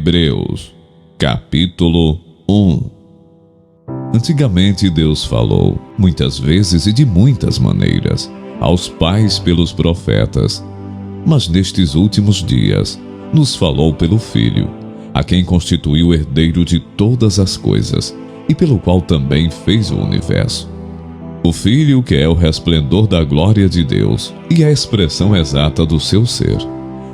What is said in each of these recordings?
Hebreus, capítulo 1. Antigamente Deus falou, muitas vezes e de muitas maneiras, aos pais pelos profetas. Mas nestes últimos dias, nos falou pelo Filho, a quem constituiu herdeiro de todas as coisas, e pelo qual também fez o universo. O Filho, que é o resplendor da glória de Deus, e a expressão exata do seu ser,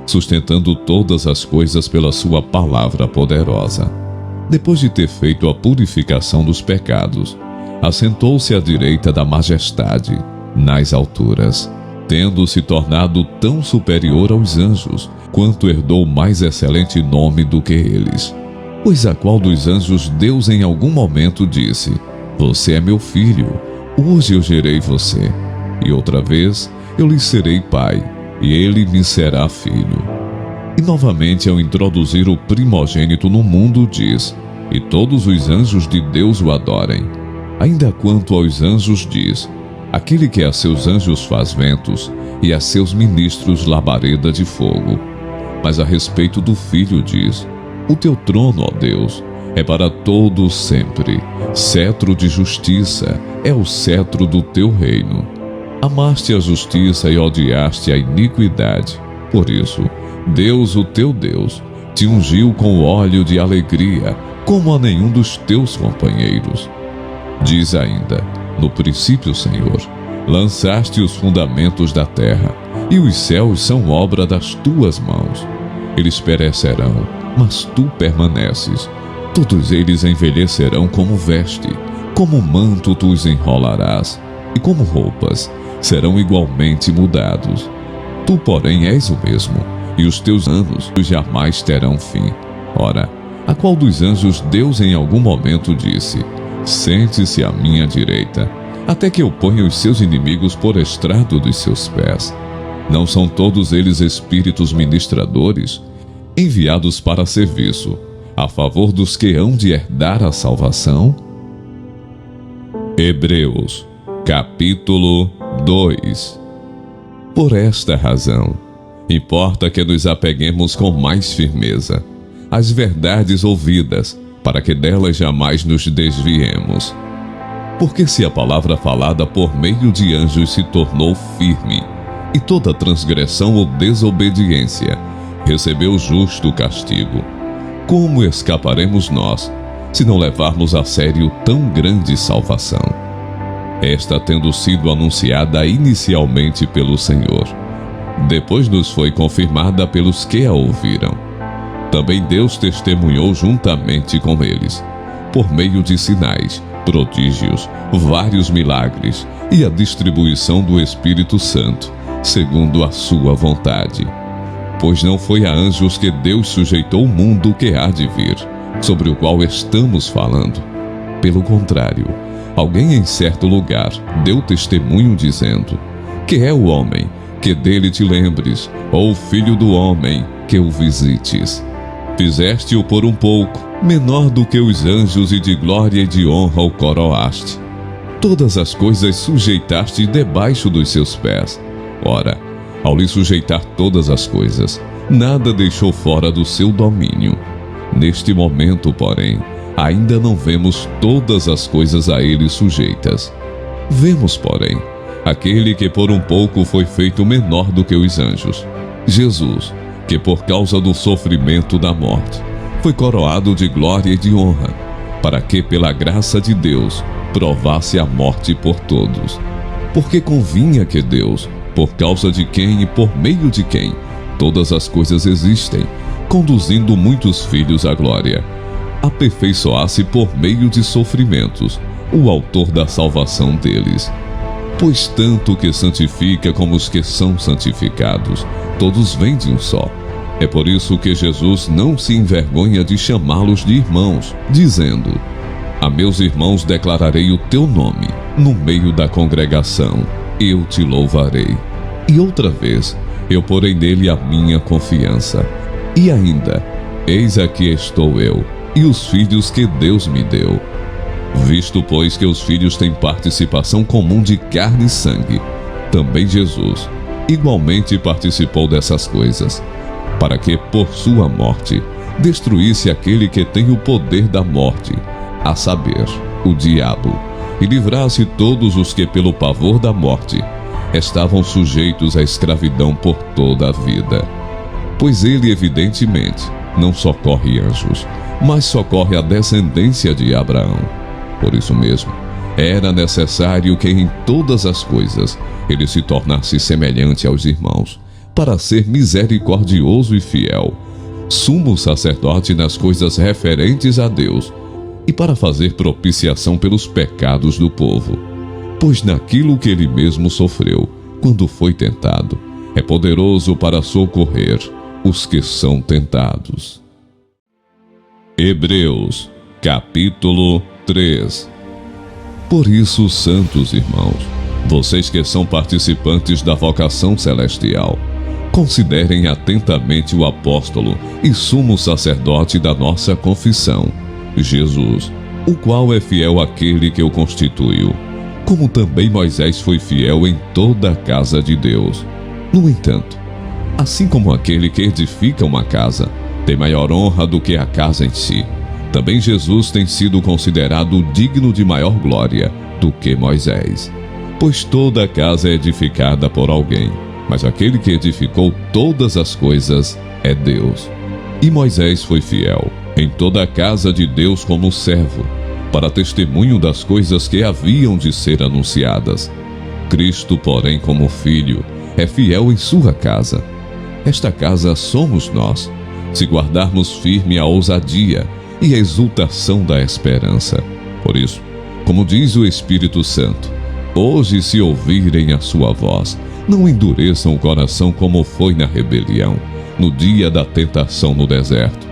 sustentando todas as coisas pela sua palavra poderosa. Depois de ter feito a purificação dos pecados, assentou-se à direita da majestade, nas alturas, tendo se tornado tão superior aos anjos, quanto herdou mais excelente nome do que eles. Pois a qual dos anjos Deus em algum momento disse: Você é meu filho, hoje eu gerei você. E outra vez, eu lhe serei pai, e ele me será filho. E novamente, ao introduzir o primogênito no mundo, diz: E todos os anjos de Deus o adorem. Ainda quanto aos anjos diz: Aquele que a seus anjos faz ventos, e a seus ministros labareda de fogo. Mas a respeito do Filho diz: O teu trono, ó Deus, é para todo sempre. Cetro de justiça é o cetro do teu reino. Amaste a justiça e odiaste a iniquidade. Por isso, Deus, o teu Deus, te ungiu com óleo de alegria, como a nenhum dos teus companheiros. Diz ainda: No princípio, Senhor, lançaste os fundamentos da terra, e os céus são obra das tuas mãos. Eles perecerão, mas tu permaneces. Todos eles envelhecerão como veste, como manto tu os enrolarás, e como roupas serão igualmente mudados. Tu, porém, és o mesmo, e os teus anos jamais terão fim. Ora, a qual dos anjos Deus em algum momento disse: Sente-se à minha direita, até que eu ponha os seus inimigos por estrado dos seus pés? Não são todos eles espíritos ministradores, enviados para serviço, a favor dos que hão de herdar a salvação? Hebreus, capítulo 2. Por esta razão, importa que nos apeguemos com mais firmeza às verdades ouvidas, para que delas jamais nos desviemos. Porque se a palavra falada por meio de anjos se tornou firme, e toda transgressão ou desobediência recebeu justo castigo, como escaparemos nós, se não levarmos a sério tão grande salvação? Esta tendo sido anunciada inicialmente pelo Senhor, depois nos foi confirmada pelos que a ouviram. Também Deus testemunhou juntamente com eles, por meio de sinais, prodígios, vários milagres e a distribuição do Espírito Santo, segundo a sua vontade. Pois não foi a anjos que Deus sujeitou o mundo que há de vir, sobre o qual estamos falando. Pelo contrário, alguém em certo lugar deu testemunho dizendo: Que é o homem, que dele te lembres, ou o filho do homem, que o visites. Fizeste-o por um pouco, menor do que os anjos, e de glória e de honra o coroaste. Todas as coisas sujeitaste debaixo dos seus pés. Ora, ao lhe sujeitar todas as coisas, nada deixou fora do seu domínio. Neste momento, porém, ainda não vemos todas as coisas a ele sujeitas. Vemos, porém, aquele que por um pouco foi feito menor do que os anjos, Jesus, que por causa do sofrimento da morte foi coroado de glória e de honra, para que pela graça de Deus provasse a morte por todos. Porque convinha que Deus, por causa de quem e por meio de quem todas as coisas existem, conduzindo muitos filhos à glória, aperfeiçoasse por meio de sofrimentos o autor da salvação deles. Pois tanto o que santifica como os que são santificados, todos vêm de um só. É por isso que Jesus não se envergonha de chamá-los de irmãos, dizendo: A meus irmãos declararei o teu nome, no meio da congregação eu te louvarei. E outra vez, eu porei nele a minha confiança. E ainda, eis aqui estou eu, e os filhos que Deus me deu. Visto, pois, que os filhos têm participação comum de carne e sangue, também Jesus igualmente participou dessas coisas, para que, por sua morte, destruísse aquele que tem o poder da morte, a saber, o diabo, e livrasse todos os que pelo pavor da morte estavam sujeitos à escravidão por toda a vida. Pois ele evidentemente não socorre anjos, mas socorre a descendência de Abraão. Por isso mesmo, era necessário que em todas as coisas ele se tornasse semelhante aos irmãos, para ser misericordioso e fiel, sumo sacerdote nas coisas referentes a Deus, e para fazer propiciação pelos pecados do povo. Pois naquilo que ele mesmo sofreu, quando foi tentado, é poderoso para socorrer os que são tentados. Hebreus, capítulo 3. Por isso, santos irmãos, vocês que são participantes da vocação celestial, considerem atentamente o apóstolo e sumo sacerdote da nossa confissão, Jesus, o qual é fiel àquele que o constituiu, como também Moisés foi fiel em toda a casa de Deus. No entanto, assim como aquele que edifica uma casa tem maior honra do que a casa em si, também Jesus tem sido considerado digno de maior glória do que Moisés. Pois toda a casa é edificada por alguém, mas aquele que edificou todas as coisas é Deus. E Moisés foi fiel em toda a casa de Deus como servo, para testemunho das coisas que haviam de ser anunciadas. Cristo, porém, como filho, é fiel em sua casa. Esta casa somos nós, se guardarmos firme a ousadia e a exultação da esperança. Por isso, como diz o Espírito Santo, hoje, se ouvirem a sua voz, não endureçam o coração como foi na rebelião, no dia da tentação no deserto,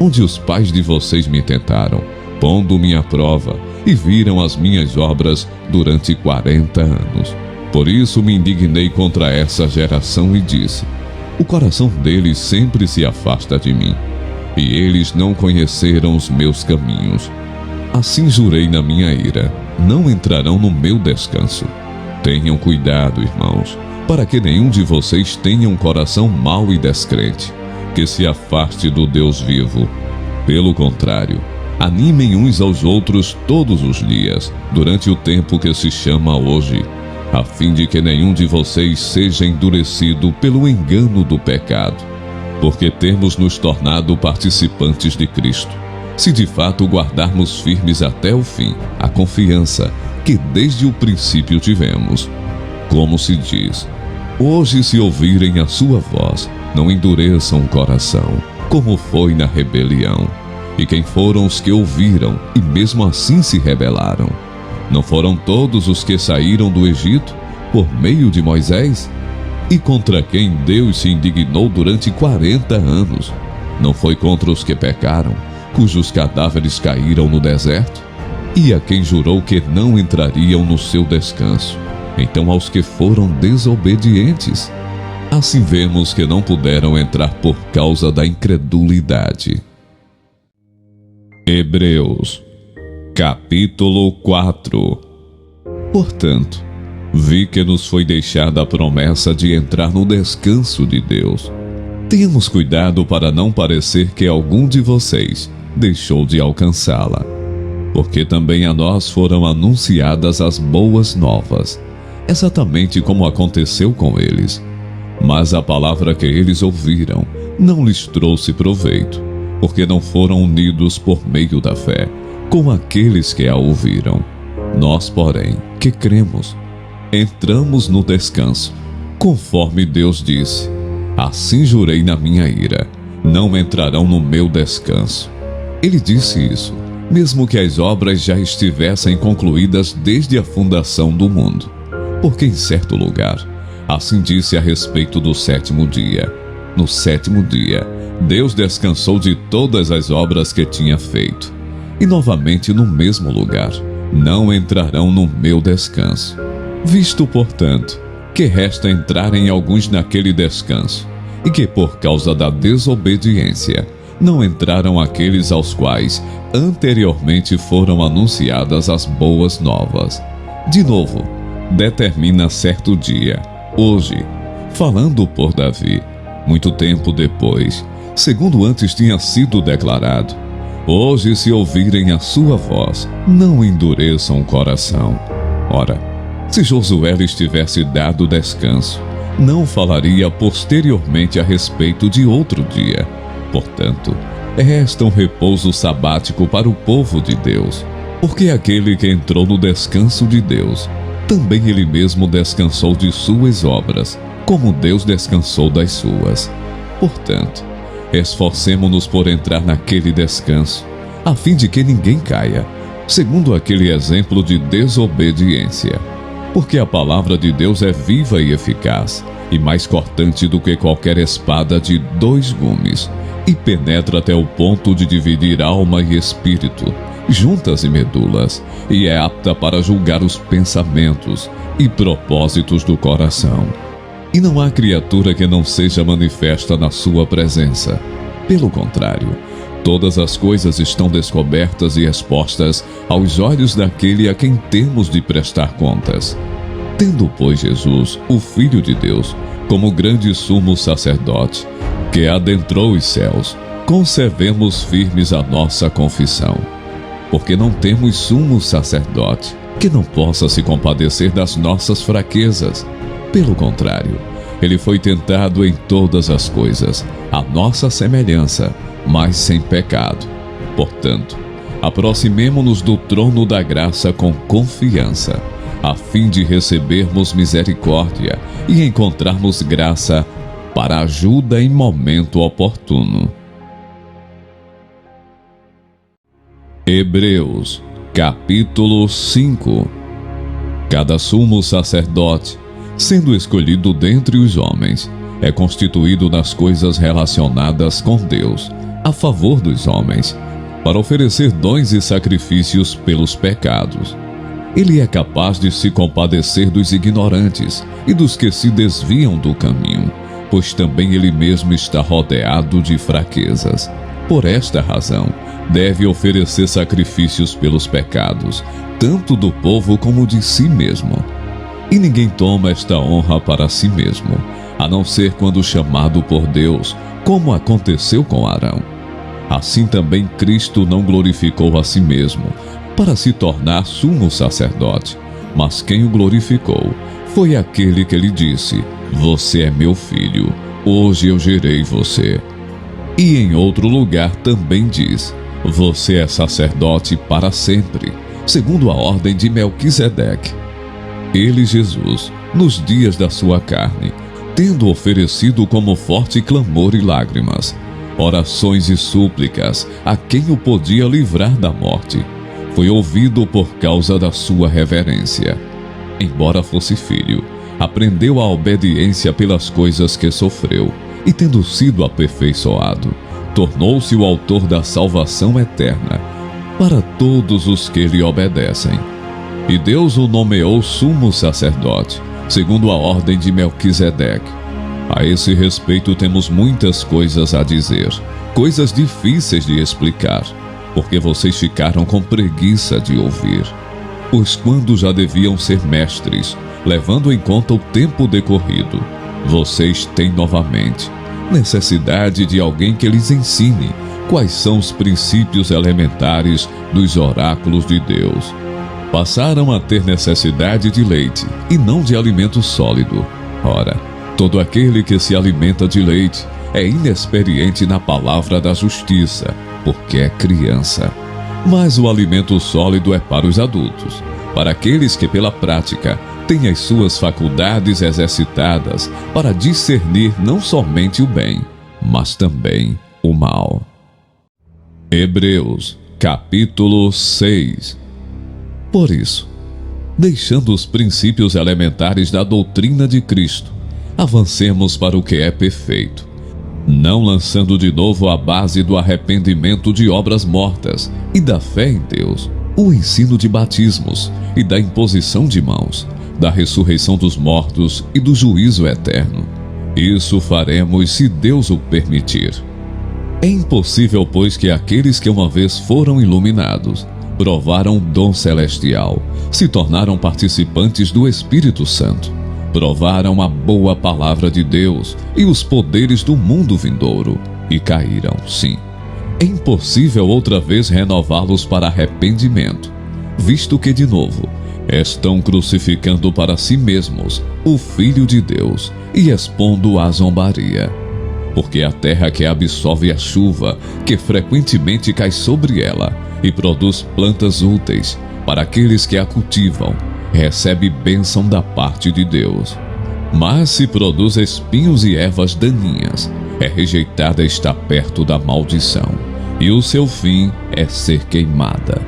onde os pais de vocês me tentaram, pondo-me à prova, e viram as minhas obras durante 40 anos. Por isso me indignei contra essa geração e disse: o coração deles sempre se afasta de mim, e eles não conheceram os meus caminhos. Assim jurei na minha ira: não entrarão no meu descanso. Tenham cuidado, irmãos, para que nenhum de vocês tenha um coração mau e descrente, que se afaste do Deus vivo. Pelo contrário, animem uns aos outros todos os dias, durante o tempo que se chama hoje, a fim de que nenhum de vocês seja endurecido pelo engano do pecado, porque temos nos tornado participantes de Cristo, se de fato guardarmos firmes até o fim a confiança que desde o princípio tivemos. Como se diz: hoje, se ouvirem a sua voz, não endureçam o coração, como foi na rebelião. E quem foram os que ouviram e mesmo assim se rebelaram? Não foram todos os que saíram do Egito por meio de Moisés? E contra quem Deus se indignou durante 40 anos? Não foi contra os que pecaram, cujos cadáveres caíram no deserto? E a quem jurou que não entrariam no seu descanso? Então aos que foram desobedientes? Assim vemos que não puderam entrar por causa da incredulidade. Hebreus, capítulo 4. Portanto, vi que nos foi deixada a promessa de entrar no descanso de Deus. Tenhamos cuidado para não parecer que algum de vocês deixou de alcançá-la, porque também a nós foram anunciadas as boas novas, exatamente como aconteceu com eles. Mas a palavra que eles ouviram não lhes trouxe proveito, porque não foram unidos por meio da fé com aqueles que a ouviram. Nós, porém, que cremos, entramos no descanso, conforme Deus disse: assim jurei na minha ira, não entrarão no meu descanso. Ele disse isso, mesmo que as obras já estivessem concluídas desde a fundação do mundo. Porque em certo lugar, assim disse a respeito do sétimo dia: no sétimo dia, Deus descansou de todas as obras que tinha feito. E novamente no mesmo lugar: não entrarão no meu descanso. Visto, portanto, que resta entrarem alguns naquele descanso, e que por causa da desobediência não entraram aqueles aos quais anteriormente foram anunciadas as boas novas. De novo, determina certo dia, hoje, falando por Davi, muito tempo depois, segundo antes tinha sido declarado. Hoje, se ouvirem a sua voz, não endureçam o coração. Ora, se Josué lhes tivesse dado descanso, não falaria posteriormente a respeito de outro dia. Portanto, resta um repouso sabático para o povo de Deus, porque aquele que entrou no descanso de Deus, também ele mesmo descansou de suas obras, como Deus descansou das suas. Portanto, esforcemo-nos por entrar naquele descanso, a fim de que ninguém caia, segundo aquele exemplo de desobediência. Porque a palavra de Deus é viva e eficaz, e mais cortante do que qualquer espada de 2 gumes, e penetra até o ponto de dividir alma e espírito, juntas e medulas, e é apta para julgar os pensamentos e propósitos do coração. E não há criatura que não seja manifesta na sua presença. Pelo contrário, todas as coisas estão descobertas e expostas aos olhos daquele a quem temos de prestar contas. Tendo, pois, Jesus, o Filho de Deus, como grande sumo sacerdote, que adentrou os céus, conservemos firmes a nossa confissão. Porque não temos sumo sacerdote que não possa se compadecer das nossas fraquezas. Pelo contrário, ele foi tentado em todas as coisas, à nossa semelhança, mas sem pecado. Portanto, aproximemo-nos do trono da graça com confiança, a fim de recebermos misericórdia e encontrarmos graça para ajuda em momento oportuno. Hebreus, capítulo 5. Cada sumo sacerdote, sendo escolhido dentre os homens, é constituído nas coisas relacionadas com Deus, a favor dos homens, para oferecer dons e sacrifícios pelos pecados. Ele é capaz de se compadecer dos ignorantes e dos que se desviam do caminho, pois também ele mesmo está rodeado de fraquezas. Por esta razão, deve oferecer sacrifícios pelos pecados, tanto do povo como de si mesmo. E ninguém toma esta honra para si mesmo, a não ser quando chamado por Deus, como aconteceu com Arão. Assim também Cristo não glorificou a si mesmo, para se tornar sumo sacerdote, mas quem o glorificou foi aquele que lhe disse: Você é meu filho, hoje eu gerei você. E em outro lugar também diz: Você é sacerdote para sempre, segundo a ordem de Melquisedeque. Ele, Jesus, nos dias da sua carne, tendo oferecido como forte clamor e lágrimas, orações e súplicas a quem o podia livrar da morte, foi ouvido por causa da sua reverência. Embora fosse filho, aprendeu a obediência pelas coisas que sofreu, e tendo sido aperfeiçoado, tornou-se o autor da salvação eterna para todos os que lhe obedecem. E Deus o nomeou sumo sacerdote, segundo a ordem de Melquisedeque. A esse respeito temos muitas coisas a dizer, coisas difíceis de explicar, porque vocês ficaram com preguiça de ouvir. Pois quando já deviam ser mestres, levando em conta o tempo decorrido, vocês têm novamente necessidade de alguém que lhes ensine quais são os princípios elementares dos oráculos de Deus. Passaram a ter necessidade de leite e não de alimento sólido. Ora, todo aquele que se alimenta de leite é inexperiente na palavra da justiça, porque é criança. Mas o alimento sólido é para os adultos, para aqueles que pela prática têm as suas faculdades exercitadas para discernir não somente o bem, mas também o mal. Hebreus, capítulo 6. Por isso, deixando os princípios elementares da doutrina de Cristo, avancemos para o que é perfeito, não lançando de novo a base do arrependimento de obras mortas e da fé em Deus, o ensino de batismos e da imposição de mãos, da ressurreição dos mortos e do juízo eterno. Isso faremos se Deus o permitir. É impossível, pois, que aqueles que uma vez foram iluminados, provaram o dom celestial, se tornaram participantes do Espírito Santo, provaram a boa palavra de Deus e os poderes do mundo vindouro, e caíram, sim. É impossível outra vez renová-los para arrependimento, visto que, de novo, estão crucificando para si mesmos o Filho de Deus e expondo à zombaria. Porque a terra que absorve a chuva, que frequentemente cai sobre ela e produz plantas úteis para aqueles que a cultivam, recebe bênção da parte de Deus. Mas se produz espinhos e ervas daninhas, é rejeitada e está perto da maldição, e o seu fim é ser queimada.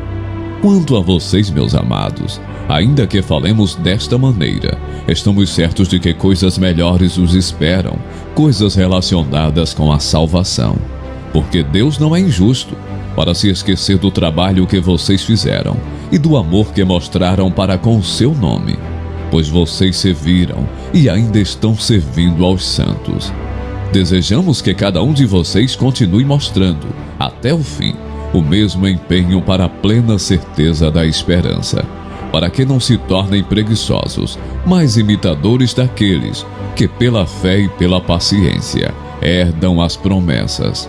Quanto a vocês, meus amados, ainda que falemos desta maneira, estamos certos de que coisas melhores os esperam, coisas relacionadas com a salvação. Porque Deus não é injusto para se esquecer do trabalho que vocês fizeram e do amor que mostraram para com o seu nome, pois vocês serviram e ainda estão servindo aos santos. Desejamos que cada um de vocês continue mostrando, até o fim, o mesmo empenho para a plena certeza da esperança, para que não se tornem preguiçosos, mas imitadores daqueles que pela fé e pela paciência herdam as promessas.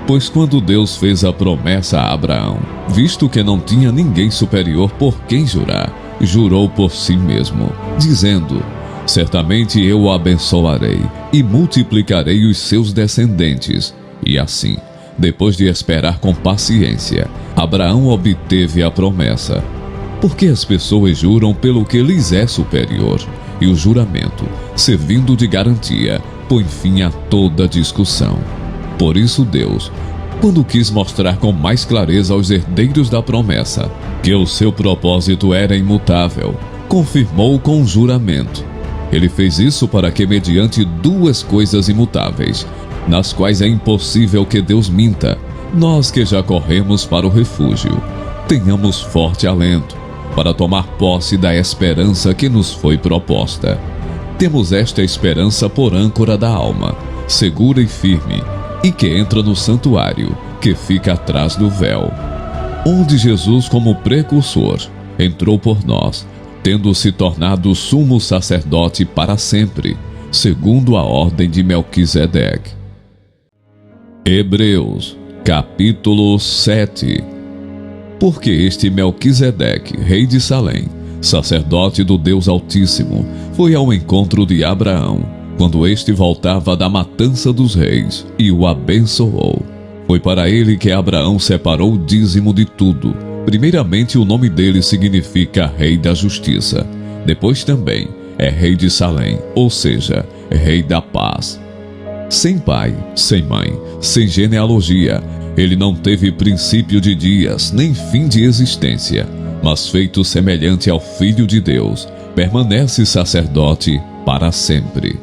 Pois quando Deus fez a promessa a Abraão, visto que não tinha ninguém superior por quem jurar, jurou por si mesmo, dizendo: certamente eu o abençoarei e multiplicarei os seus descendentes. E assim, depois de esperar com paciência, Abraão obteve a promessa. Porque as pessoas juram pelo que lhes é superior, e o juramento, servindo de garantia, põe fim a toda discussão. Por isso Deus, quando quis mostrar com mais clareza aos herdeiros da promessa que o seu propósito era imutável, confirmou com um juramento. Ele fez isso para que, mediante duas coisas imutáveis, nas quais é impossível que Deus minta, nós que já corremos para o refúgio, tenhamos forte alento para tomar posse da esperança que nos foi proposta. Temos esta esperança por âncora da alma, segura e firme, e que entra no santuário, que fica atrás do véu, onde Jesus, como precursor, entrou por nós, tendo se tornado sumo sacerdote para sempre, segundo a ordem de Melquisedeque. Hebreus, capítulo 7. Porque este Melquisedeque, rei de Salém, sacerdote do Deus Altíssimo, foi ao encontro de Abraão, quando este voltava da matança dos reis, e o abençoou. Foi para ele que Abraão separou o dízimo de tudo. Primeiramente, o nome dele significa Rei da Justiça. Depois também é Rei de Salém, ou seja, Rei da Paz. Sem pai, sem mãe, sem genealogia, ele não teve princípio de dias, nem fim de existência, mas feito semelhante ao Filho de Deus, permanece sacerdote para sempre.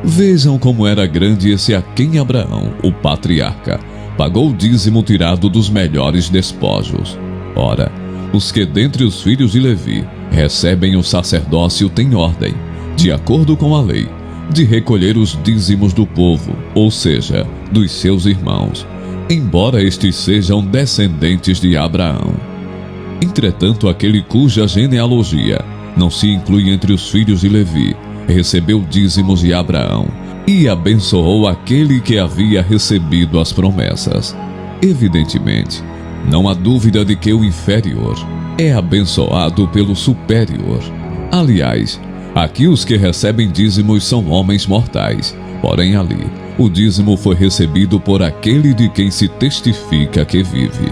Vejam como era grande esse a quem Abraão, o patriarca, pagou o dízimo tirado dos melhores despojos. Ora, os que dentre os filhos de Levi recebem o sacerdócio têm ordem, de acordo com a lei, de recolher os dízimos do povo, ou seja, dos seus irmãos, embora estes sejam descendentes de Abraão. Entretanto, aquele cuja genealogia não se inclui entre os filhos de Levi, recebeu dízimos de Abraão e abençoou aquele que havia recebido as promessas. Evidentemente, não há dúvida de que o inferior é abençoado pelo superior. Aliás, aqui os que recebem dízimos são homens mortais, porém ali, o dízimo foi recebido por aquele de quem se testifica que vive.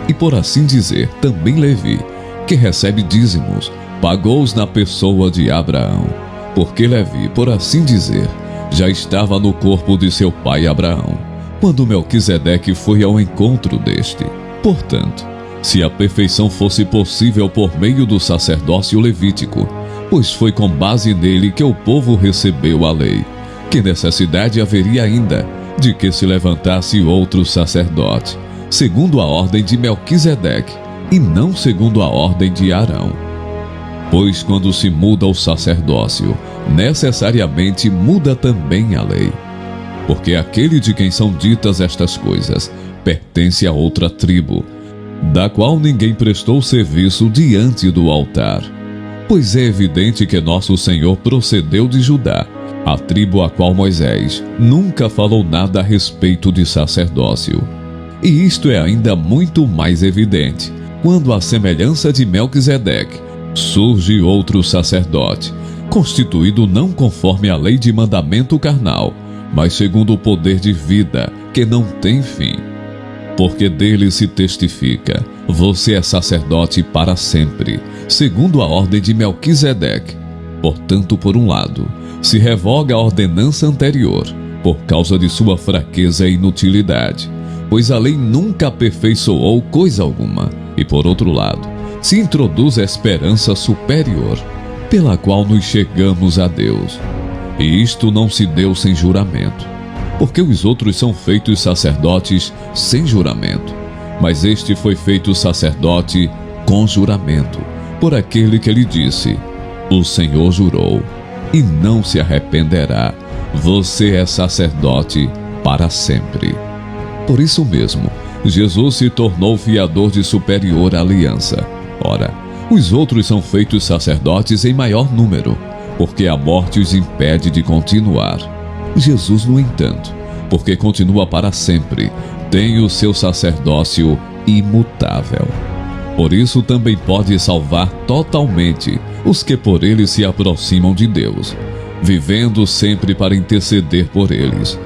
E por assim dizer, também Levi, que recebe dízimos, pagou-os na pessoa de Abraão, porque Levi, por assim dizer, já estava no corpo de seu pai Abraão, quando Melquisedeque foi ao encontro deste. Portanto, se a perfeição fosse possível por meio do sacerdócio levítico, pois foi com base nele que o povo recebeu a lei, que necessidade haveria ainda de que se levantasse outro sacerdote, segundo a ordem de Melquisedeque, e não segundo a ordem de Arão? Pois quando se muda o sacerdócio, necessariamente muda também a lei. Porque aquele de quem são ditas estas coisas pertence a outra tribo, da qual ninguém prestou serviço diante do altar. Pois é evidente que nosso Senhor procedeu de Judá, a tribo a qual Moisés nunca falou nada a respeito de sacerdócio. E isto é ainda muito mais evidente quando, à semelhança de Melquisedeque, surge outro sacerdote, constituído não conforme a lei de mandamento carnal, mas segundo o poder de vida que não tem fim. Porque dele se testifica: você é sacerdote para sempre, segundo a ordem de Melquisedeque. Portanto, por um lado, se revoga a ordenança anterior, por causa de sua fraqueza e inutilidade, pois a lei nunca aperfeiçoou coisa alguma, e por outro lado, se introduz a esperança superior, pela qual nos chegamos a Deus. E isto não se deu sem juramento, porque os outros são feitos sacerdotes sem juramento, mas este foi feito sacerdote com juramento, por aquele que lhe disse: o Senhor jurou, e não se arrependerá, você é sacerdote para sempre. Por isso mesmo, Jesus se tornou fiador de superior aliança. Ora, os outros são feitos sacerdotes em maior número, porque a morte os impede de continuar. Jesus, no entanto, porque continua para sempre, tem o seu sacerdócio imutável. Por isso também pode salvar totalmente os que por ele se aproximam de Deus, vivendo sempre para interceder por eles.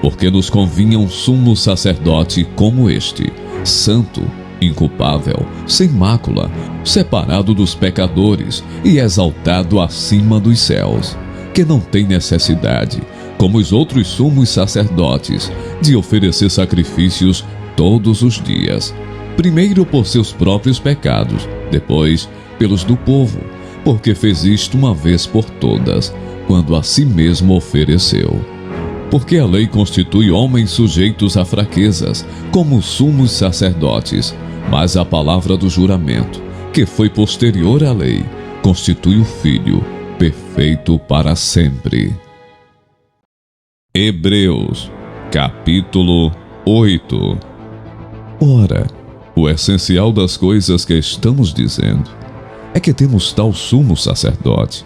Porque nos convinha um sumo sacerdote como este, santo, inculpável, sem mácula, separado dos pecadores e exaltado acima dos céus, que não tem necessidade, como os outros sumos sacerdotes, de oferecer sacrifícios todos os dias, primeiro por seus próprios pecados, depois pelos do povo, porque fez isto uma vez por todas, quando a si mesmo ofereceu. Porque a lei constitui homens sujeitos a fraquezas, como sumos sacerdotes, mas a palavra do juramento, que foi posterior à lei, constitui o Filho, perfeito para sempre. Hebreus, capítulo 8. Ora, o essencial das coisas que estamos dizendo é que temos tal sumo sacerdote,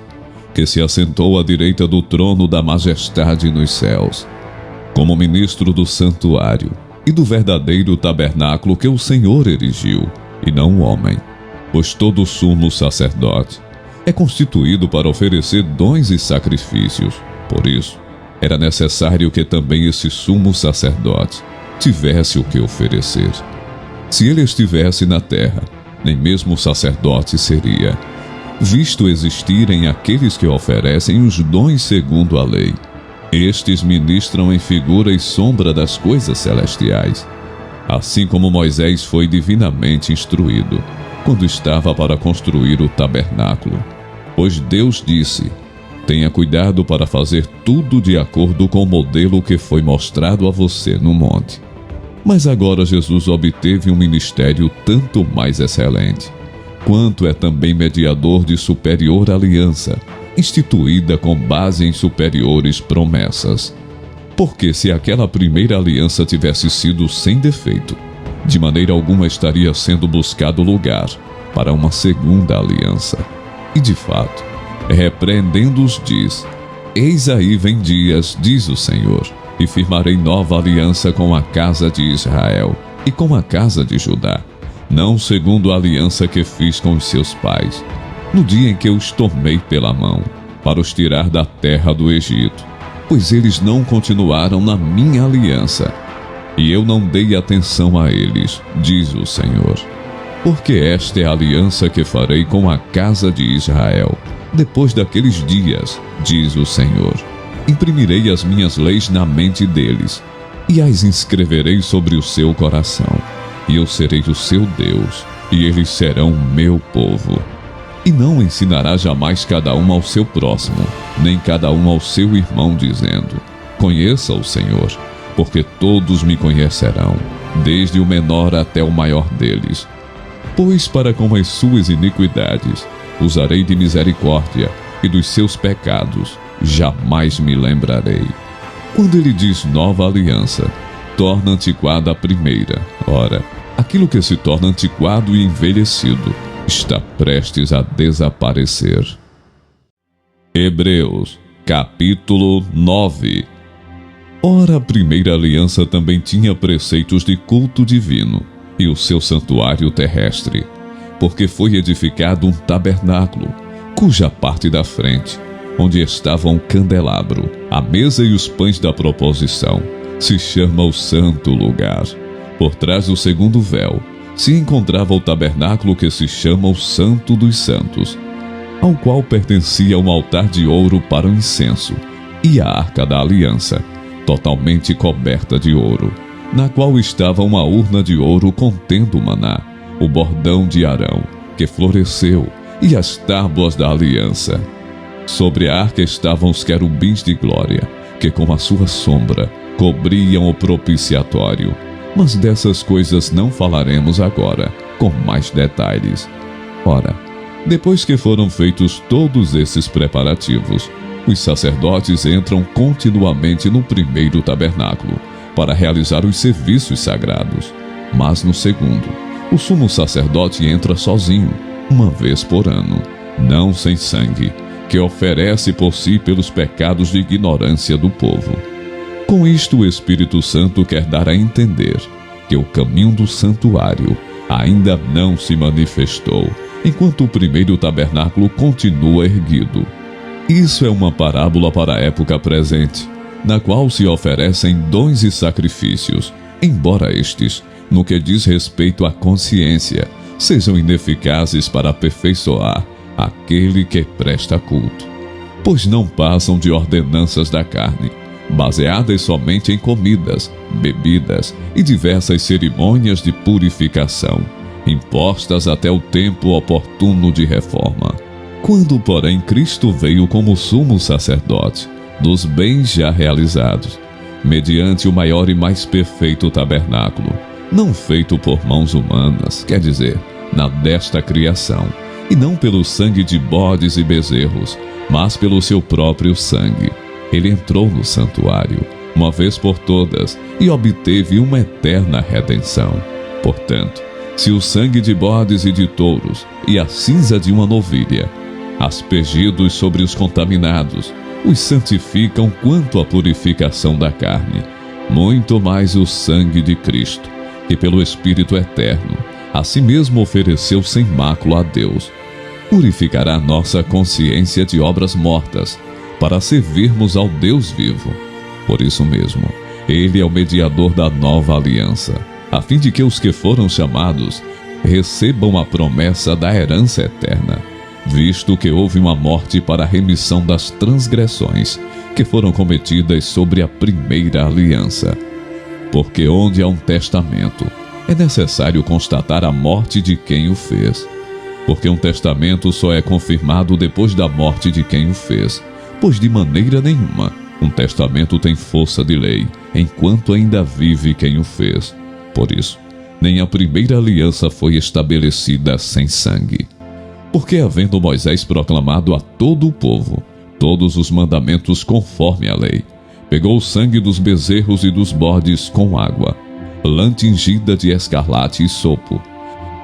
que se assentou à direita do trono da majestade nos céus, como ministro do santuário e do verdadeiro tabernáculo que o Senhor erigiu, e não o homem. Pois todo sumo sacerdote é constituído para oferecer dons e sacrifícios. Por isso, era necessário que também esse sumo sacerdote tivesse o que oferecer. Se ele estivesse na terra, nem mesmo sacerdote seria, visto existirem aqueles que oferecem os dons segundo a lei. Estes ministram em figura e sombra das coisas celestiais, assim como Moisés foi divinamente instruído, quando estava para construir o tabernáculo. Pois Deus disse: tenha cuidado para fazer tudo de acordo com o modelo que foi mostrado a você no monte. Mas agora Jesus obteve um ministério tanto mais excelente, quanto é também mediador de superior aliança, instituída com base em superiores promessas. Porque se aquela primeira aliança tivesse sido sem defeito, de maneira alguma estaria sendo buscado lugar para uma segunda aliança. E de fato, repreendendo-os diz: eis aí vem dias, diz o Senhor, e firmarei nova aliança com a casa de Israel e com a casa de Judá, não segundo a aliança que fiz com os seus pais, no dia em que os tomei pela mão, para os tirar da terra do Egito, pois eles não continuaram na minha aliança, e eu não dei atenção a eles, diz o Senhor. Porque esta é a aliança que farei com a casa de Israel, depois daqueles dias, diz o Senhor. Imprimirei as minhas leis na mente deles, e as inscreverei sobre o seu coração, e eu serei o seu Deus, e eles serão meu povo. E não ensinará jamais cada um ao seu próximo, nem cada um ao seu irmão, dizendo: conheça o Senhor, porque todos me conhecerão, desde o menor até o maior deles. Pois para com as suas iniquidades usarei de misericórdia, e dos seus pecados jamais me lembrarei. Quando ele diz nova aliança, torna antiquada a primeira. Ora, aquilo que se torna antiquado e envelhecido está prestes a desaparecer. Hebreus, Capítulo 9. Ora, a primeira aliança também tinha preceitos de culto divino e o seu santuário terrestre, porque foi edificado um tabernáculo, cuja parte da frente, onde estavam o candelabro, a mesa e os pães da proposição, se chama o Santo Lugar. Por trás do segundo véu se encontrava o tabernáculo que se chama o Santo dos Santos, ao qual pertencia um altar de ouro para o incenso e a arca da aliança, totalmente coberta de ouro, na qual estava uma urna de ouro contendo o maná, o bordão de Arão, que floresceu, e as tábuas da aliança. Sobre a arca estavam os querubins de glória, que com a sua sombra cobriam o propiciatório. Mas dessas coisas não falaremos agora, com mais detalhes. Ora, depois que foram feitos todos esses preparativos, os sacerdotes entram continuamente no primeiro tabernáculo, para realizar os serviços sagrados. Mas no segundo, o sumo sacerdote entra sozinho, uma vez por ano, não sem sangue, que oferece por si pelos pecados de ignorância do povo. Com isto, o Espírito Santo quer dar a entender que o caminho do santuário ainda não se manifestou, enquanto o primeiro tabernáculo continua erguido. Isso é uma parábola para a época presente, na qual se oferecem dons e sacrifícios, embora estes, no que diz respeito à consciência, sejam ineficazes para aperfeiçoar aquele que presta culto, pois não passam de ordenanças da carne, baseadas somente em comidas, bebidas e diversas cerimônias de purificação, impostas até o tempo oportuno de reforma. Quando, porém, Cristo veio como sumo sacerdote dos bens já realizados, mediante o maior e mais perfeito tabernáculo, não feito por mãos humanas, quer dizer, na desta criação, e não pelo sangue de bodes e bezerros, mas pelo seu próprio sangue, ele entrou no santuário, uma vez por todas, e obteve uma eterna redenção. Portanto, se o sangue de bodes e de touros e a cinza de uma novilha, aspergidos sobre os contaminados, os santificam quanto à purificação da carne, muito mais o sangue de Cristo, que pelo Espírito Eterno, a si mesmo ofereceu sem mácula a Deus, purificará nossa consciência de obras mortas, para servirmos ao Deus vivo. Por isso mesmo, ele é o mediador da nova aliança, a fim de que os que foram chamados recebam a promessa da herança eterna, visto que houve uma morte para a remissão das transgressões que foram cometidas sobre a primeira aliança. Porque onde há um testamento, é necessário constatar a morte de quem o fez. Porque um testamento só é confirmado depois da morte de quem o fez, pois de maneira nenhuma um testamento tem força de lei, enquanto ainda vive quem o fez. Por isso, nem a primeira aliança foi estabelecida sem sangue. Porque, havendo Moisés proclamado a todo o povo todos os mandamentos conforme a lei, pegou o sangue dos bezerros e dos bodes com água, lã tingida de escarlate e sopo,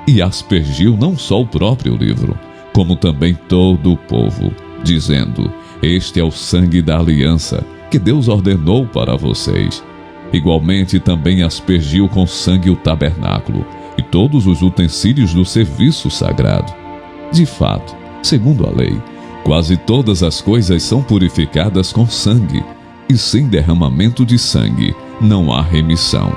e aspergiu não só o próprio livro, como também todo o povo, dizendo: este é o sangue da aliança que Deus ordenou para vocês. Igualmente também aspergiu com sangue o tabernáculo e todos os utensílios do serviço sagrado. De fato, segundo a lei, quase todas as coisas são purificadas com sangue, e sem derramamento de sangue não há remissão.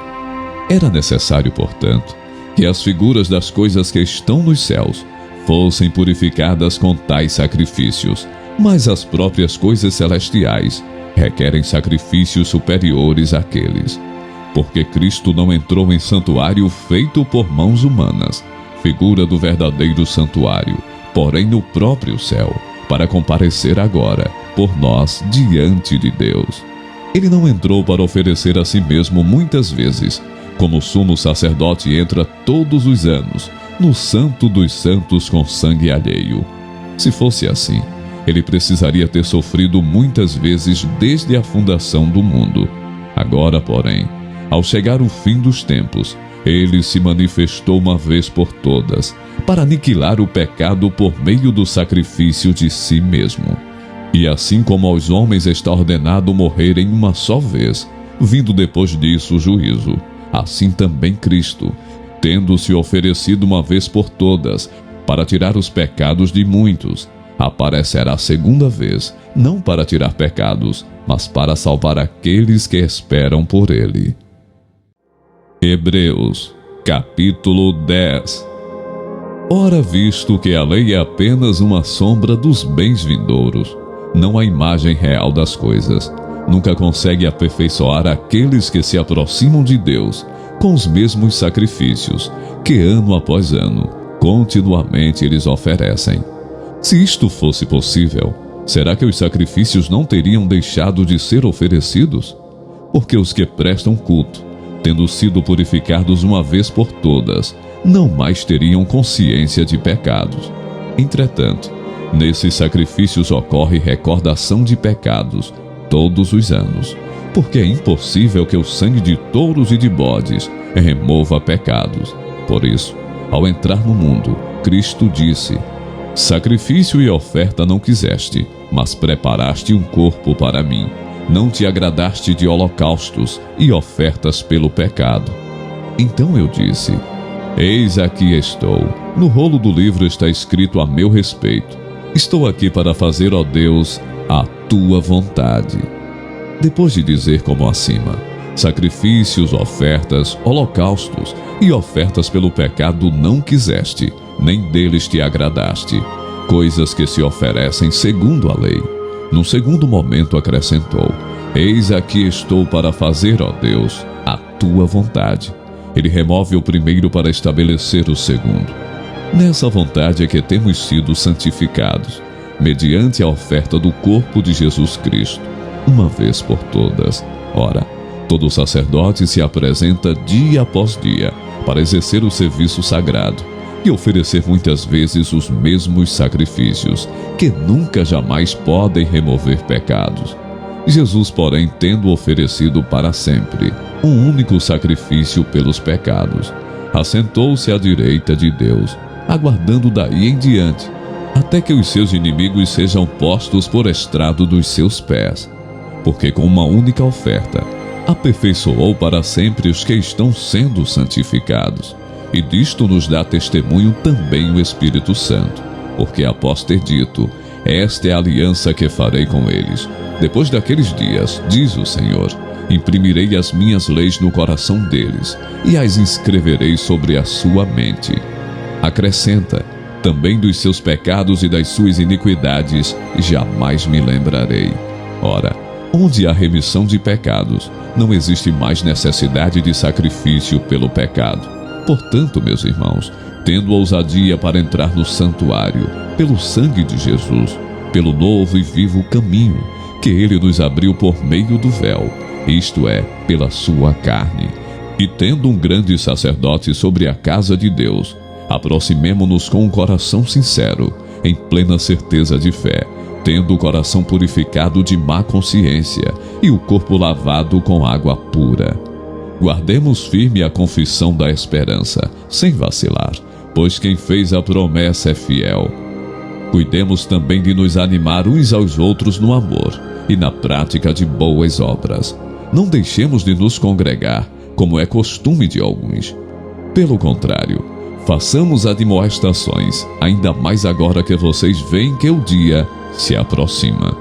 Era necessário, portanto, que as figuras das coisas que estão nos céus fossem purificadas com tais sacrifícios, mas as próprias coisas celestiais requerem sacrifícios superiores àqueles. Porque Cristo não entrou em santuário feito por mãos humanas, figura do verdadeiro santuário, porém no próprio céu, para comparecer agora por nós diante de Deus. Ele não entrou para oferecer a si mesmo muitas vezes, como o sumo sacerdote entra todos os anos no Santo dos Santos com sangue alheio. Se fosse assim, ele precisaria ter sofrido muitas vezes desde a fundação do mundo. Agora, porém, ao chegar o fim dos tempos, ele se manifestou uma vez por todas, para aniquilar o pecado por meio do sacrifício de si mesmo. E assim como aos homens está ordenado morrerem uma só vez, vindo depois disso o juízo, assim também Cristo, tendo se oferecido uma vez por todas, para tirar os pecados de muitos, aparecerá segunda vez, não para tirar pecados, mas para salvar aqueles que esperam por ele. Hebreus, capítulo 10. Ora, visto que a lei é apenas uma sombra dos bens vindouros, não a imagem real das coisas, nunca consegue aperfeiçoar aqueles que se aproximam de Deus com os mesmos sacrifícios que ano após ano, continuamente eles oferecem. Se isto fosse possível, será que os sacrifícios não teriam deixado de ser oferecidos? Porque os que prestam culto, tendo sido purificados uma vez por todas, não mais teriam consciência de pecados. Entretanto, nesses sacrifícios ocorre recordação de pecados todos os anos, porque é impossível que o sangue de touros e de bodes remova pecados. Por isso, ao entrar no mundo, Cristo disse: sacrifício e oferta não quiseste, mas preparaste um corpo para mim. Não te agradaste de holocaustos e ofertas pelo pecado. Então eu disse: eis aqui estou. No rolo do livro está escrito a meu respeito. Estou aqui para fazer, ó Deus, a tua vontade. Depois de dizer como acima, sacrifícios, ofertas, holocaustos e ofertas pelo pecado não quiseste, nem deles te agradaste, coisas que se oferecem segundo a lei. Num segundo momento acrescentou: eis aqui estou para fazer, ó Deus, a tua vontade. Ele remove o primeiro para estabelecer o segundo. Nessa vontade é que temos sido santificados, mediante a oferta do corpo de Jesus Cristo, uma vez por todas. Ora, todo sacerdote se apresenta dia após dia para exercer o serviço sagrado e oferecer muitas vezes os mesmos sacrifícios, que nunca jamais podem remover pecados. Jesus, porém, tendo oferecido para sempre um único sacrifício pelos pecados, assentou-se à direita de Deus, aguardando daí em diante, até que os seus inimigos sejam postos por estrado dos seus pés. Porque com uma única oferta, aperfeiçoou para sempre os que estão sendo santificados. E disto nos dá testemunho também o Espírito Santo, porque após ter dito: esta é a aliança que farei com eles. Depois daqueles dias, diz o Senhor, imprimirei as minhas leis no coração deles, e as inscreverei sobre a sua mente. Acrescenta: também dos seus pecados e das suas iniquidades jamais me lembrarei. Ora, onde há remissão de pecados, não existe mais necessidade de sacrifício pelo pecado. Portanto, meus irmãos, tendo ousadia para entrar no santuário, pelo sangue de Jesus, pelo novo e vivo caminho que ele nos abriu por meio do véu, isto é, pela sua carne, e tendo um grande sacerdote sobre a casa de Deus, aproximemo-nos com um coração sincero, em plena certeza de fé, tendo o coração purificado de má consciência e o corpo lavado com água pura. Guardemos firme a confissão da esperança, sem vacilar, pois quem fez a promessa é fiel. Cuidemos também de nos animar uns aos outros no amor e na prática de boas obras. Não deixemos de nos congregar, como é costume de alguns. Pelo contrário, façamos admoestações, ainda mais agora que vocês veem que o dia se aproxima.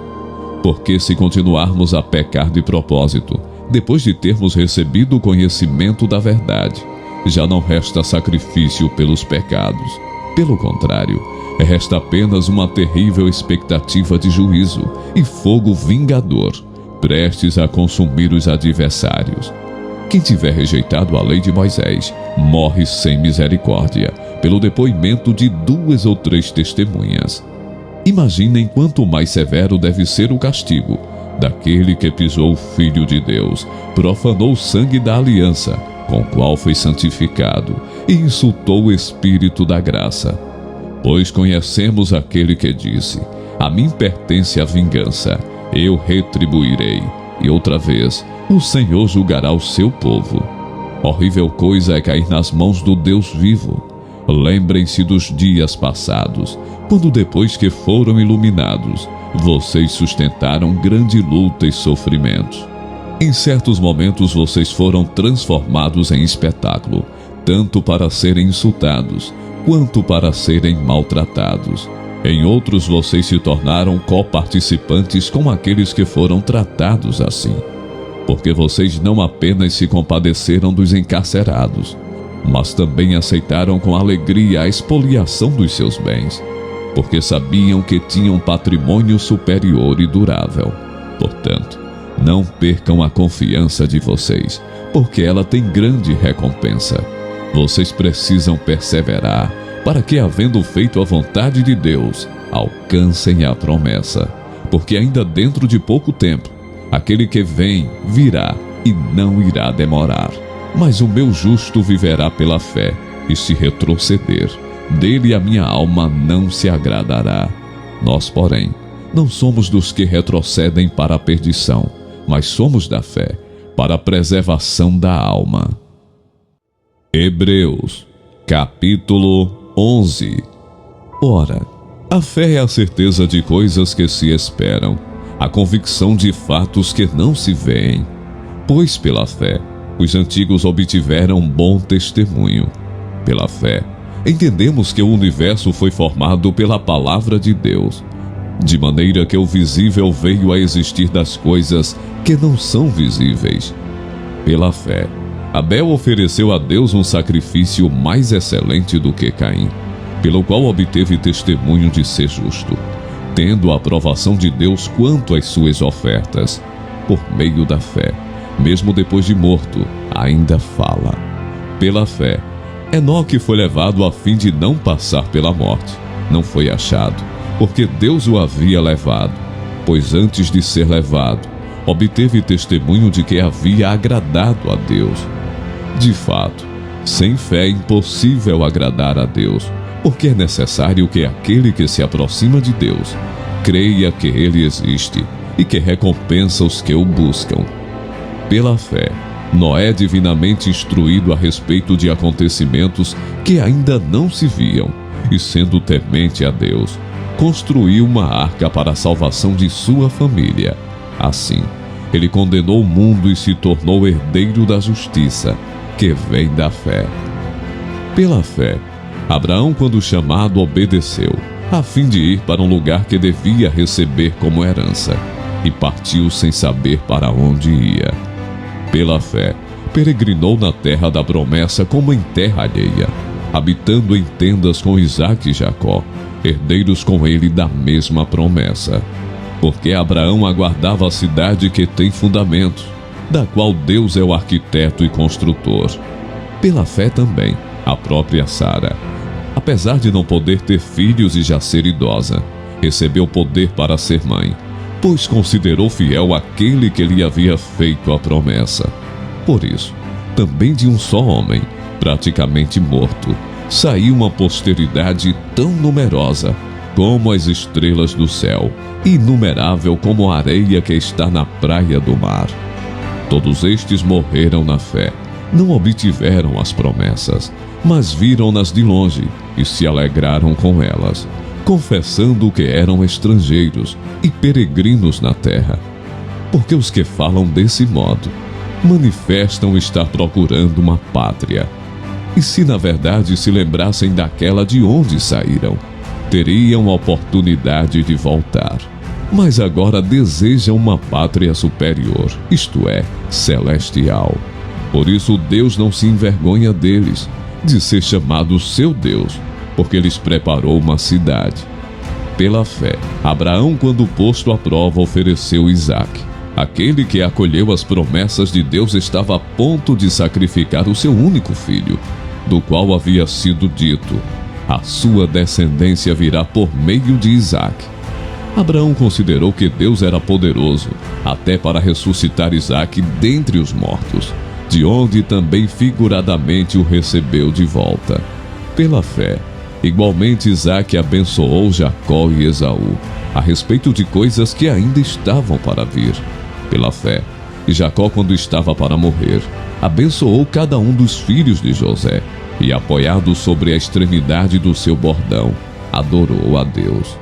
Porque se continuarmos a pecar de propósito, depois de termos recebido o conhecimento da verdade, já não resta sacrifício pelos pecados. Pelo contrário, resta apenas uma terrível expectativa de juízo e fogo vingador, prestes a consumir os adversários. Quem tiver rejeitado a lei de Moisés, morre sem misericórdia, pelo depoimento de 2 ou 3 testemunhas. Imaginem quanto mais severo deve ser o castigo daquele que pisou o Filho de Deus, profanou o sangue da aliança, com o qual foi santificado, e insultou o Espírito da graça. Pois conhecemos aquele que disse: a mim pertence a vingança, eu retribuirei. E outra vez, o Senhor julgará o seu povo. Horrível coisa é cair nas mãos do Deus vivo. Lembrem-se dos dias passados, quando depois que foram iluminados, vocês sustentaram grande luta e sofrimentos. Em certos momentos vocês foram transformados em espetáculo, tanto para serem insultados, quanto para serem maltratados. Em outros vocês se tornaram coparticipantes com aqueles que foram tratados assim. Porque vocês não apenas se compadeceram dos encarcerados, mas também aceitaram com alegria a expoliação dos seus bens, porque sabiam que tinham patrimônio superior e durável. Portanto, não percam a confiança de vocês, porque ela tem grande recompensa. Vocês precisam perseverar, para que, havendo feito a vontade de Deus, alcancem a promessa. Porque ainda dentro de pouco tempo, aquele que vem virá e não irá demorar. Mas o meu justo viverá pela fé, e se retroceder, dele a minha alma não se agradará. Nós, porém, não somos dos que retrocedem para a perdição, mas somos da fé, para a preservação da alma. Hebreus, capítulo 11. Ora, a fé é a certeza de coisas que se esperam, a convicção de fatos que não se veem. Pois pela fé, os antigos obtiveram bom testemunho. Pela fé, entendemos que o universo foi formado pela palavra de Deus, de maneira que o visível veio a existir das coisas que não são visíveis. Pela fé, Abel ofereceu a Deus um sacrifício mais excelente do que Caim, pelo qual obteve testemunho de ser justo, tendo a aprovação de Deus quanto às suas ofertas. Por meio da fé, mesmo depois de morto, ainda fala. Pela fé, Enoque foi levado a fim de não passar pela morte. Não foi achado, porque Deus o havia levado, pois antes de ser levado, obteve testemunho de que havia agradado a Deus. De fato, sem fé é impossível agradar a Deus, porque é necessário que aquele que se aproxima de Deus creia que Ele existe e que recompensa os que o buscam. Pela fé, Noé, divinamente instruído a respeito de acontecimentos que ainda não se viam, e sendo temente a Deus, construiu uma arca para a salvação de sua família. Assim, ele condenou o mundo e se tornou herdeiro da justiça, que vem da fé. Pela fé, Abraão, quando chamado, obedeceu, a fim de ir para um lugar que devia receber como herança, e partiu sem saber para onde ia. Pela fé, peregrinou na terra da promessa como em terra alheia, habitando em tendas com Isaque e Jacó, herdeiros com ele da mesma promessa. Porque Abraão aguardava a cidade que tem fundamentos, da qual Deus é o arquiteto e construtor. Pela fé também, a própria Sara, apesar de não poder ter filhos e já ser idosa, recebeu poder para ser mãe, pois considerou fiel aquele que lhe havia feito a promessa. Por isso, também de um só homem, praticamente morto, saiu uma posteridade tão numerosa como as estrelas do céu, e inumerável como a areia que está na praia do mar. Todos estes morreram na fé, não obtiveram as promessas, mas viram-nas de longe e se alegraram com elas, confessando que eram estrangeiros e peregrinos na terra. Porque os que falam desse modo manifestam estar procurando uma pátria. E se na verdade se lembrassem daquela de onde saíram, teriam a oportunidade de voltar. Mas agora desejam uma pátria superior, isto é, celestial. Por isso Deus não se envergonha deles, de ser chamado seu Deus, porque lhes preparou uma cidade. Pela fé, Abraão, quando posto à prova, ofereceu Isaque. Aquele que acolheu as promessas de Deus estava a ponto de sacrificar o seu único filho, do qual havia sido dito: a sua descendência virá por meio de Isaque. Abraão considerou que Deus era poderoso até para ressuscitar Isaque dentre os mortos, de onde também figuradamente o recebeu de volta. Pela fé, igualmente Isaque abençoou Jacó e Esaú, a respeito de coisas que ainda estavam para vir. Pela fé, Jacó, quando estava para morrer, abençoou cada um dos filhos de José, e apoiado sobre a extremidade do seu bordão, adorou a Deus.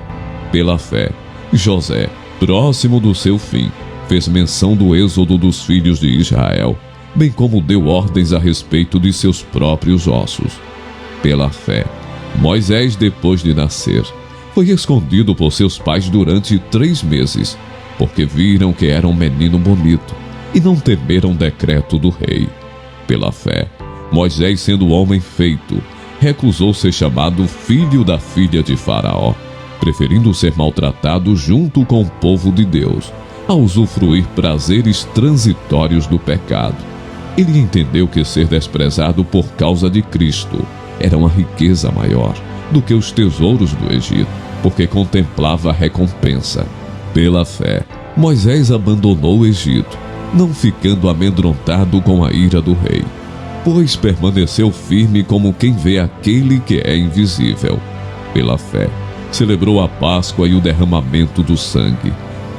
Pela fé, José, próximo do seu fim, fez menção do êxodo dos filhos de Israel, bem como deu ordens a respeito de seus próprios ossos. Pela fé, Moisés, depois de nascer, foi escondido por seus pais durante 3 meses, porque viram que era um menino bonito e não temeram o decreto do rei. Pela fé, Moisés, sendo homem feito, recusou ser chamado filho da filha de Faraó, preferindo ser maltratado junto com o povo de Deus, a usufruir prazeres transitórios do pecado. Ele entendeu que ser desprezado por causa de Cristo era uma riqueza maior do que os tesouros do Egito, porque contemplava a recompensa. Pela fé, Moisés abandonou o Egito, não ficando amedrontado com a ira do rei, pois permaneceu firme como quem vê aquele que é invisível. Pela fé, celebrou a Páscoa e o derramamento do sangue,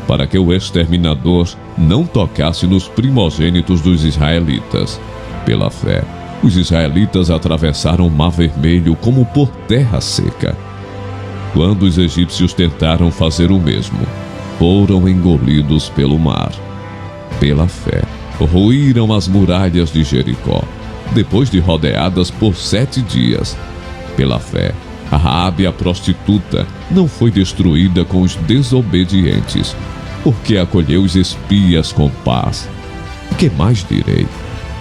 para que o exterminador não tocasse nos primogênitos dos israelitas. Pela fé, os israelitas atravessaram o Mar Vermelho como por terra seca. Quando os egípcios tentaram fazer o mesmo, foram engolidos pelo mar. Pela fé, ruíram as muralhas de Jericó, depois de rodeadas por 7 dias. Pela fé, a Raabe, a prostituta, não foi destruída com os desobedientes, porque acolheu os espias com paz. Que mais direi?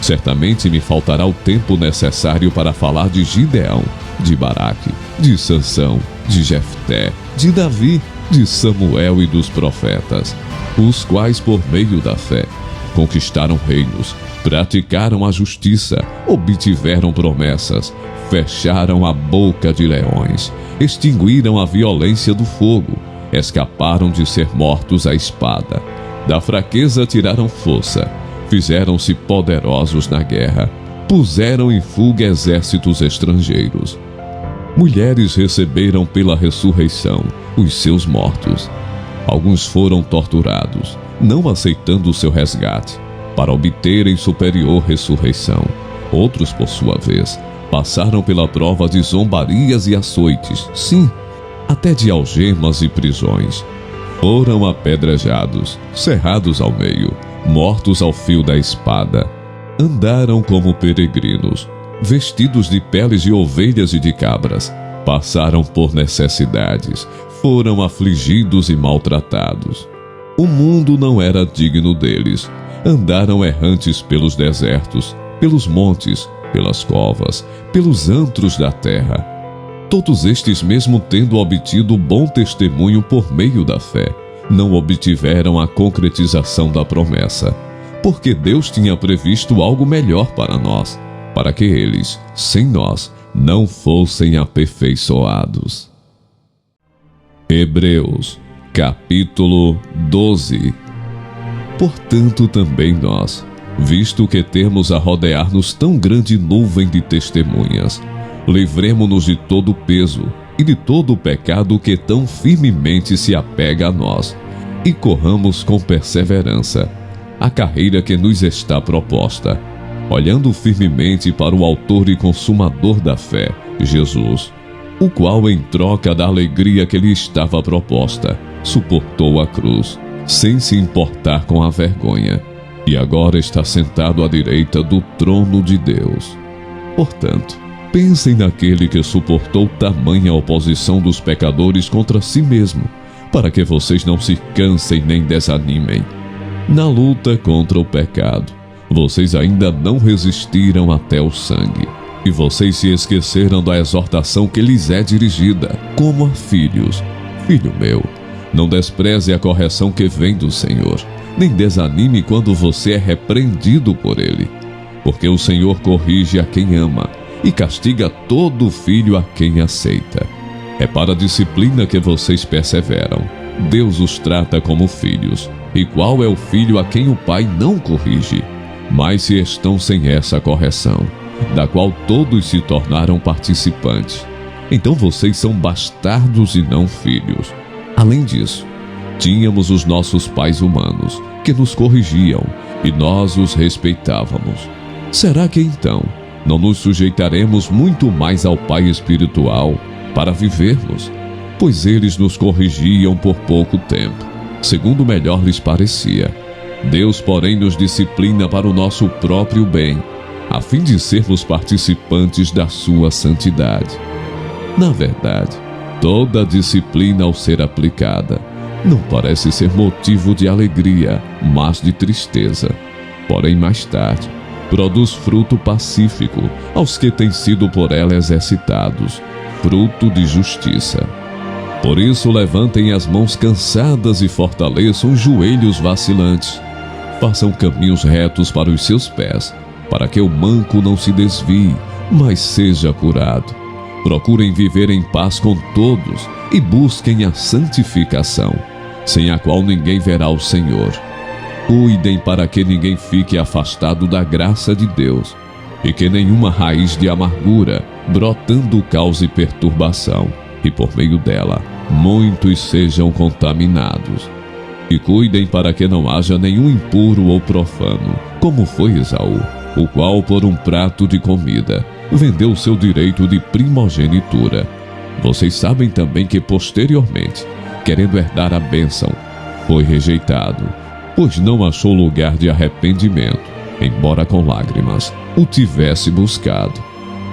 Certamente me faltará o tempo necessário para falar de Gideão, de Baraque, de Sansão, de Jefté, de Davi, de Samuel e dos profetas, os quais, por meio da fé, conquistaram reinos, praticaram a justiça, obtiveram promessas, fecharam a boca de leões, extinguiram a violência do fogo, escaparam de ser mortos à espada, da fraqueza tiraram força, fizeram-se poderosos na guerra, puseram em fuga exércitos estrangeiros. Mulheres receberam pela ressurreição os seus mortos. Alguns foram torturados, não aceitando o seu resgate, para obterem superior ressurreição. Outros, por sua vez, passaram pela prova de zombarias e açoites, sim, até de algemas e prisões. Foram apedrejados, cerrados ao meio, mortos ao fio da espada. Andaram como peregrinos, vestidos de peles de ovelhas e de cabras. Passaram por necessidades, foram afligidos e maltratados. O mundo não era digno deles. Andaram errantes pelos desertos, pelos montes, pelas covas, pelos antros da terra. Todos estes, mesmo tendo obtido bom testemunho por meio da fé, não obtiveram a concretização da promessa, porque Deus tinha previsto algo melhor para nós, para que eles, sem nós, não fossem aperfeiçoados. Hebreus, capítulo 12. Portanto, também nós, visto que temos a rodear-nos tão grande nuvem de testemunhas, livremo-nos de todo o peso e de todo o pecado que tão firmemente se apega a nós, e corramos com perseverança a carreira que nos está proposta, olhando firmemente para o autor e consumador da fé, Jesus, o qual, em troca da alegria que lhe estava proposta, suportou a cruz, sem se importar com a vergonha, e agora está sentado à direita do trono de Deus. Portanto, pensem naquele que suportou tamanha oposição dos pecadores contra si mesmo, para que vocês não se cansem nem desanimem. Na luta contra o pecado, vocês ainda não resistiram até o sangue, e vocês se esqueceram da exortação que lhes é dirigida, como a filhos. Filho meu, não despreze a correção que vem do Senhor, nem desanime quando você é repreendido por Ele, porque o Senhor corrige a quem ama e castiga todo filho a quem aceita. É para a disciplina que vocês perseveram. Deus os trata como filhos. E qual é o filho a quem o pai não corrige? Mas se estão sem essa correção, da qual todos se tornaram participantes, então vocês são bastardos e não filhos. Além disso, tínhamos os nossos pais humanos, que nos corrigiam, e nós os respeitávamos. Será que então não nos sujeitaremos muito mais ao Pai espiritual para vivermos? pois eles nos corrigiam por pouco tempo, segundo melhor lhes parecia. Deus, porém, nos disciplina para o nosso próprio bem, a fim de sermos participantes da sua santidade. Na verdade, toda disciplina, ao ser aplicada, não parece ser motivo de alegria, mas de tristeza. Porém, mais tarde, produz fruto pacífico aos que têm sido por ela exercitados, fruto de justiça. Por isso, levantem as mãos cansadas e fortaleçam os joelhos vacilantes. Façam caminhos retos para os seus pés, para que o manco não se desvie, mas seja curado. Procurem viver em paz com todos e busquem a santificação, sem a qual ninguém verá o Senhor. Cuidem para que ninguém fique afastado da graça de Deus, e que nenhuma raiz de amargura, brotando, cause perturbação, e por meio dela, muitos sejam contaminados. E cuidem para que não haja nenhum impuro ou profano, como foi Esaú, o qual, por um prato de comida, vendeu o seu direito de primogenitura. Vocês sabem também que posteriormente, querendo herdar a bênção, foi rejeitado, pois não achou lugar de arrependimento, embora com lágrimas o tivesse buscado.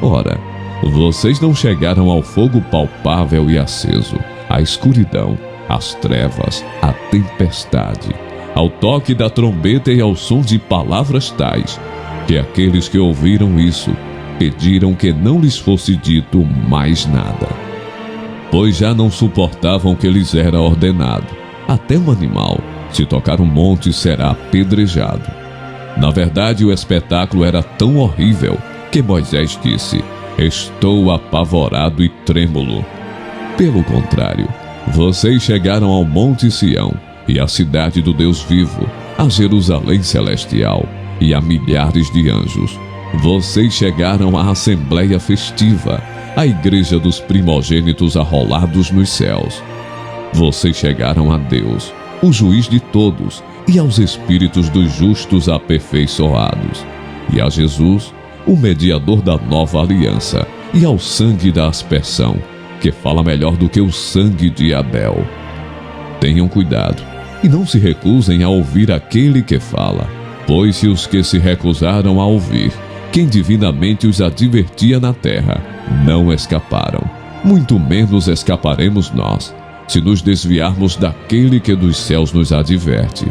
Ora, vocês não chegaram ao fogo palpável e aceso, à escuridão, às trevas, à tempestade, ao toque da trombeta e ao som de palavras tais, que aqueles que ouviram isso pediram que não lhes fosse dito mais nada, pois já não suportavam que lhes era ordenado: até um animal, se tocar um monte, será apedrejado. Na verdade, o espetáculo era tão horrível que Moisés disse: estou apavorado e trêmulo. Pelo contrário, vocês chegaram ao Monte Sião e à cidade do Deus vivo, a Jerusalém celestial e a milhares de anjos. Vocês chegaram à assembleia festiva, à igreja dos primogênitos arrolados nos céus. Vocês chegaram a Deus, o juiz de todos, e aos espíritos dos justos aperfeiçoados, e a Jesus, o mediador da nova aliança, e ao sangue da aspersão, que fala melhor do que o sangue de Abel. Tenham cuidado, e não se recusem a ouvir aquele que fala, pois se os que se recusaram a ouvir quem divinamente os advertia na terra não escaparam, muito menos escaparemos nós, se nos desviarmos daquele que dos céus nos adverte.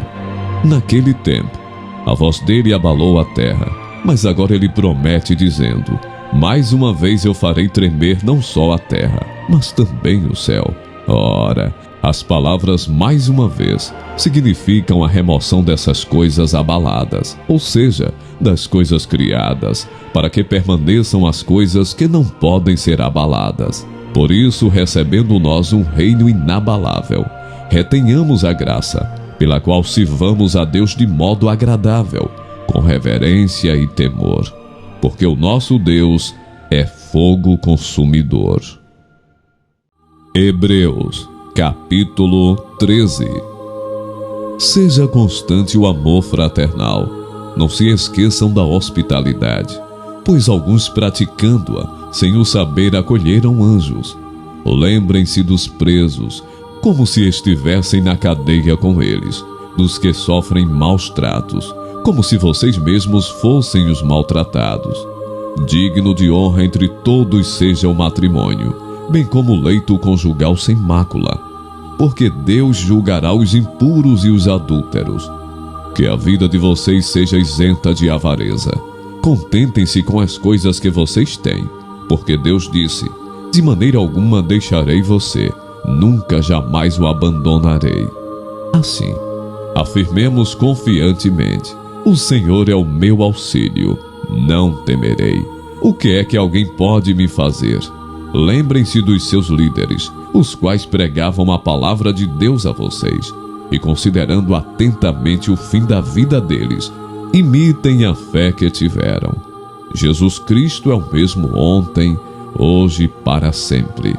Naquele tempo, a voz dele abalou a terra, mas agora ele promete, dizendo: mais uma vez eu farei tremer não só a terra, mas também o céu. Ora, as palavras mais uma vez significam a remoção dessas coisas abaladas, ou seja, das coisas criadas, para que permaneçam as coisas que não podem ser abaladas. Por isso, recebendo nós um reino inabalável, retenhamos a graça, pela qual sirvamos a Deus de modo agradável, com reverência e temor, porque o nosso Deus é fogo consumidor. Hebreus, capítulo 13. Seja constante o amor fraternal. Não se esqueçam da hospitalidade, pois alguns praticando-a, sem o saber, acolheram anjos. Lembrem-se dos presos, como se estivessem na cadeia com eles, dos que sofrem maus tratos, como se vocês mesmos fossem os maltratados. Digno de honra entre todos seja o matrimônio, bem como o leito conjugal sem mácula, porque Deus julgará os impuros e os adúlteros. Que a vida de vocês seja isenta de avareza. Contentem-se com as coisas que vocês têm, porque Deus disse: de maneira alguma deixarei você, nunca jamais o abandonarei. Assim, afirmemos confiantemente: o Senhor é o meu auxílio, não temerei. O que é que alguém pode me fazer? Lembrem-se dos seus líderes, os quais pregavam a palavra de Deus a vocês, e considerando atentamente o fim da vida deles, imitem a fé que tiveram. Jesus Cristo é o mesmo ontem, hoje e para sempre.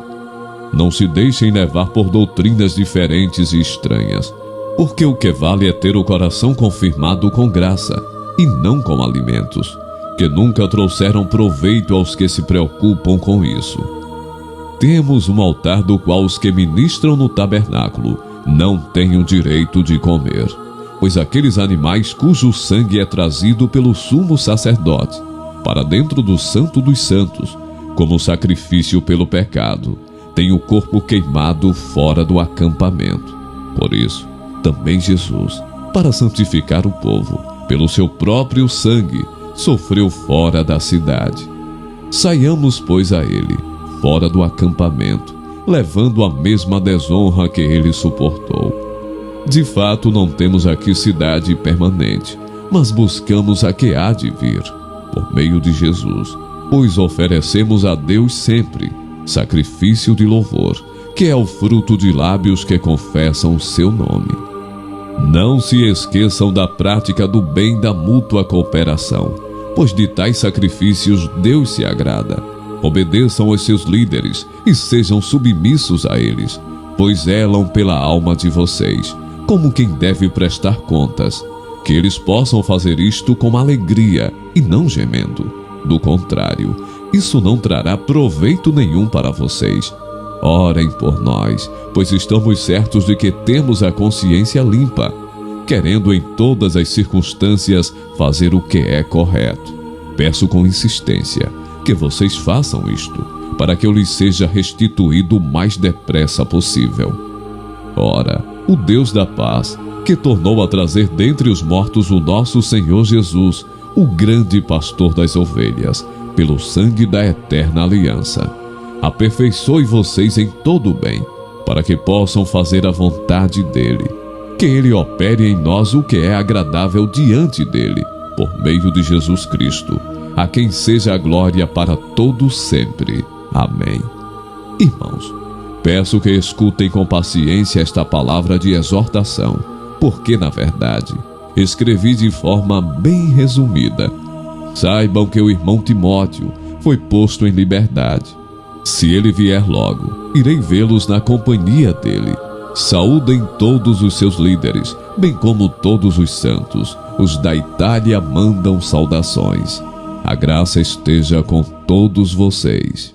Não se deixem levar por doutrinas diferentes e estranhas, porque o que vale é ter o coração confirmado com graça, e não com alimentos, que nunca trouxeram proveito aos que se preocupam com isso. temos um altar do qual os que ministram no tabernáculo não têm o direito de comer, pois aqueles animais cujo sangue é trazido pelo sumo sacerdote para dentro do Santo dos Santos, como sacrifício pelo pecado, têm o corpo queimado fora do acampamento. Por isso, também Jesus, para santificar o povo, pelo seu próprio sangue, sofreu fora da cidade. Saiamos, pois, a ele, fora do acampamento, levando a mesma desonra que ele suportou. De fato, não temos aqui cidade permanente, mas buscamos a que há de vir, por meio de Jesus, pois oferecemos a Deus sempre sacrifício de louvor, que é o fruto de lábios que confessam o seu nome. Não se esqueçam da prática do bem da mútua cooperação, pois de tais sacrifícios Deus se agrada. Obedeçam aos seus líderes e sejam submissos a eles, pois zelam pela alma de vocês, como quem deve prestar contas. Que eles possam fazer isto com alegria e não gemendo. Do contrário, isso não trará proveito nenhum para vocês. Orem por nós, pois estamos certos de que temos a consciência limpa, querendo em todas as circunstâncias fazer o que é correto. Peço com insistência que vocês façam isto, para que eu lhes seja restituído o mais depressa possível. Ora, o Deus da paz, que tornou a trazer dentre os mortos o nosso Senhor Jesus, o grande pastor das ovelhas, pelo sangue da eterna aliança, aperfeiçoe vocês em todo o bem, para que possam fazer a vontade dele. Que ele opere em nós o que é agradável diante dele, por meio de Jesus Cristo, a quem seja a glória para todos sempre. Amém. Irmãos, peço que escutem com paciência esta palavra de exortação, porque, na verdade, escrevi de forma bem resumida. Saibam que o irmão Timóteo foi posto em liberdade. Se ele vier logo, irei vê-los na companhia dele. Saúdem todos os seus líderes, bem como todos os santos. Os da Itália mandam saudações. A graça esteja com todos vocês.